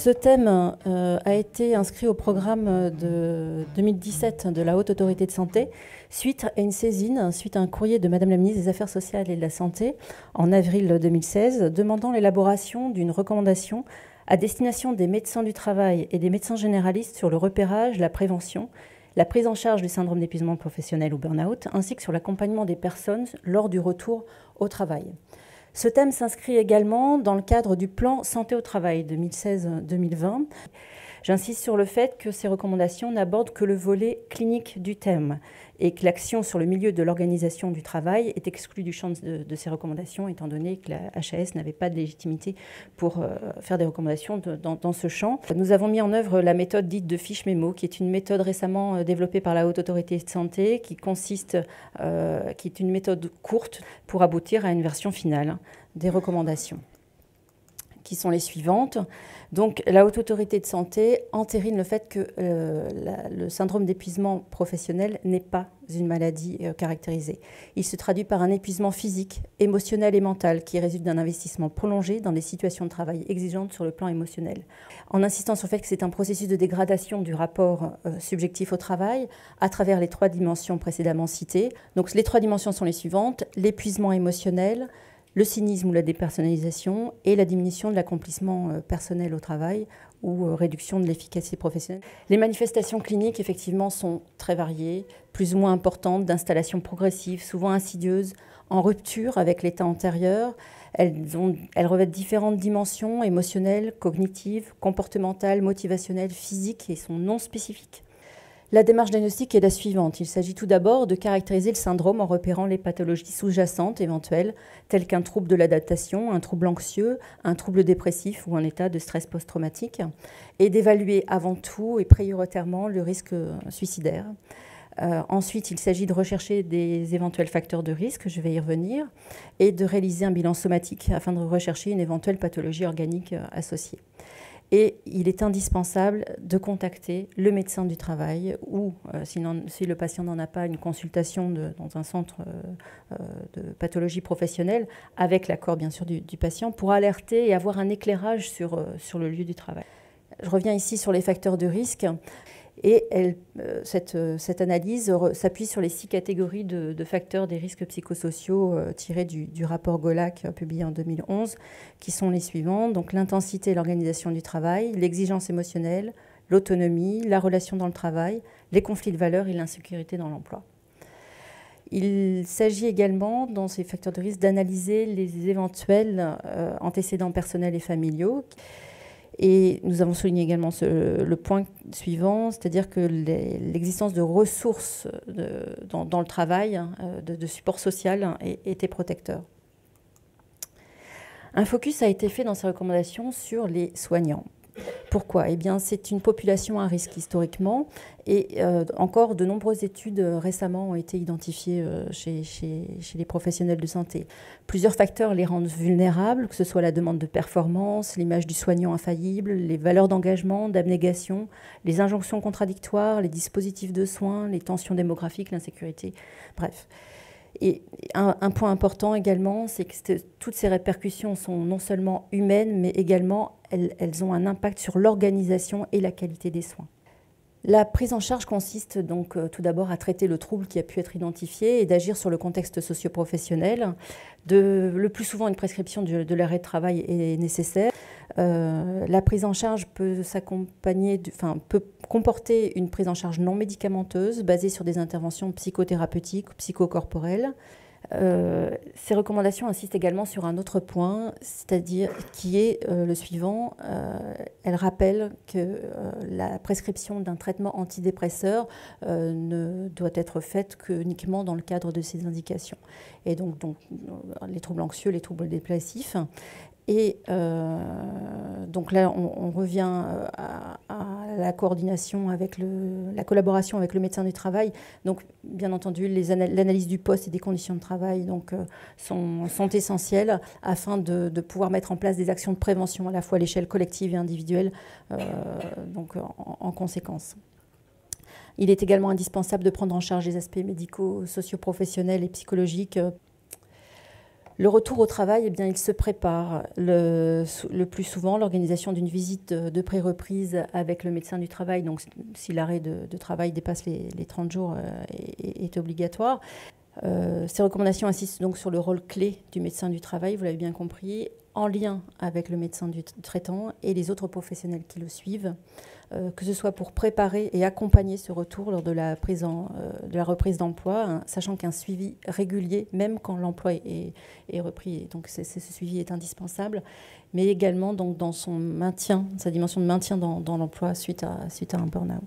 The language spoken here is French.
Ce thème a été inscrit au programme de 2017 de la Haute Autorité de Santé suite à une saisine, suite à un courrier de Madame la ministre des Affaires sociales et de la Santé en avril 2016 demandant l'élaboration d'une recommandation à destination des médecins du travail et des médecins généralistes sur le repérage, la prévention, la prise en charge du syndrome d'épuisement professionnel ou burn-out, ainsi que sur l'accompagnement des personnes lors du retour au travail. Ce thème s'inscrit également dans le cadre du plan Santé au travail 2016-2020. J'insiste sur le fait que ces recommandations n'abordent que le volet clinique du thème et que l'action sur le milieu de l'organisation du travail est exclue du champ de ces recommandations, étant donné que la HAS n'avait pas de légitimité pour faire des recommandations dans ce champ. Nous avons mis en œuvre la méthode dite de fiche mémo, qui est une méthode récemment développée par la Haute Autorité de Santé, qui est une méthode courte pour aboutir à une version finale des recommandations, qui sont les suivantes. Donc, la Haute Autorité de Santé entérine le fait que le syndrome d'épuisement professionnel n'est pas une maladie caractérisée. Il se traduit par un épuisement physique, émotionnel et mental qui résulte d'un investissement prolongé dans des situations de travail exigeantes sur le plan émotionnel. En insistant sur le fait que c'est un processus de dégradation du rapport subjectif au travail à travers les 3 dimensions précédemment citées. Donc, les 3 dimensions sont les suivantes: l'épuisement émotionnel, le cynisme ou la dépersonnalisation et la diminution de l'accomplissement personnel au travail ou réduction de l'efficacité professionnelle. Les manifestations cliniques, effectivement, sont très variées, plus ou moins importantes, d'installation progressive, souvent insidieuse, en rupture avec l'état antérieur. Elles revêtent différentes dimensions émotionnelles, cognitives, comportementales, motivationnelles, physiques et sont non spécifiques. La démarche diagnostique est la suivante. Il s'agit tout d'abord de caractériser le syndrome en repérant les pathologies sous-jacentes éventuelles, telles qu'un trouble de l'adaptation, un trouble anxieux, un trouble dépressif ou un état de stress post-traumatique, et d'évaluer avant tout et prioritairement le risque suicidaire. Ensuite, il s'agit de rechercher des éventuels facteurs de risque, je vais y revenir, et de réaliser un bilan somatique afin de rechercher une éventuelle pathologie organique associée. Et il est indispensable de contacter le médecin du travail ou, si le patient n'en a pas, une consultation dans un centre de pathologie professionnelle, avec l'accord bien sûr du patient, pour alerter et avoir un éclairage sur le lieu du travail. Je reviens ici sur les facteurs de risque. Et cette analyse s'appuie sur les 6 catégories de facteurs des risques psychosociaux tirés du rapport Golac publié en 2011, qui sont les suivants. Donc l'intensité et l'organisation du travail, l'exigence émotionnelle, l'autonomie, la relation dans le travail, les conflits de valeurs et l'insécurité dans l'emploi. Il s'agit également, dans ces facteurs de risque, d'analyser les éventuels antécédents personnels et familiaux. Et nous avons souligné également le point suivant, c'est-à-dire que l'existence de ressources dans le travail, de support social, était protecteur. Un focus a été fait dans ces recommandations sur les soignants. Pourquoi ? Eh bien, c'est une population à risque historiquement et encore de nombreuses études récemment ont été identifiées chez les professionnels de santé. Plusieurs facteurs les rendent vulnérables, que ce soit la demande de performance, l'image du soignant infaillible, les valeurs d'engagement, d'abnégation, les injonctions contradictoires, les dispositifs de soins, les tensions démographiques, l'insécurité, bref. Et un point important également, c'est que toutes ces répercussions sont non seulement humaines, mais également elles ont un impact sur l'organisation et la qualité des soins. La prise en charge consiste donc tout d'abord à traiter le trouble qui a pu être identifié et d'agir sur le contexte socio-professionnel. Le plus souvent, une prescription de l'arrêt de travail est nécessaire. La prise en charge peut comporter une prise en charge non médicamenteuse basée sur des interventions psychothérapeutiques ou psychocorporelles. Ces recommandations insistent également sur un autre point, c'est-à-dire qui est le suivant. Elles rappellent que la prescription d'un traitement antidépresseur ne doit être faite qu'uniquement dans le cadre de ces indications. Et donc les troubles anxieux, les troubles dépressifs. Et donc là, on revient à la coordination avec la collaboration avec le médecin du travail. Donc, bien entendu, l'analyse du poste et des conditions de travail sont essentielles afin de pouvoir mettre en place des actions de prévention à la fois à l'échelle collective et individuelle, en conséquence. Il est également indispensable de prendre en charge les aspects médicaux, socio-professionnels et psychologiques. Le retour au travail, eh bien, il se prépare. Le plus souvent, l'organisation d'une visite de pré-reprise avec le médecin du travail, donc si l'arrêt de travail dépasse les 30 jours, est obligatoire. Ces recommandations insistent donc sur le rôle clé du médecin du travail, vous l'avez bien compris, en lien avec le médecin du traitant et les autres professionnels qui le suivent, que ce soit pour préparer et accompagner ce retour lors de la reprise d'emploi, hein, sachant qu'un suivi régulier, même quand l'emploi est repris, donc ce suivi est indispensable, mais également donc, dans son maintien, sa dimension de maintien dans l'emploi suite à un burn-out.